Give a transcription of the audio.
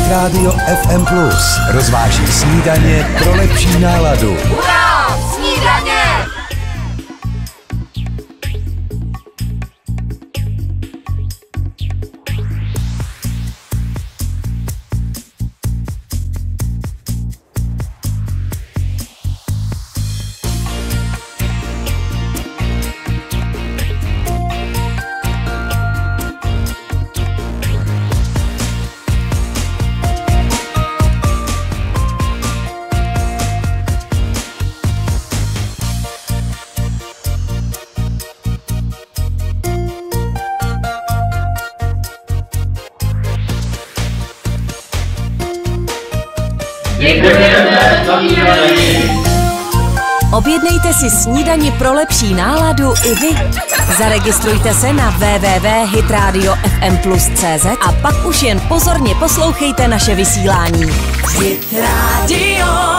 Hit Radio FM Plus rozváží snídaně pro lepší náladu. Hurá! Snídaně! Děkujeme za snídani. Objednejte si snídani pro lepší náladu i vy. Zaregistrujte se na www.hitradiofmplus.cz a pak už jen pozorně poslouchejte naše vysílání. Hit Radio.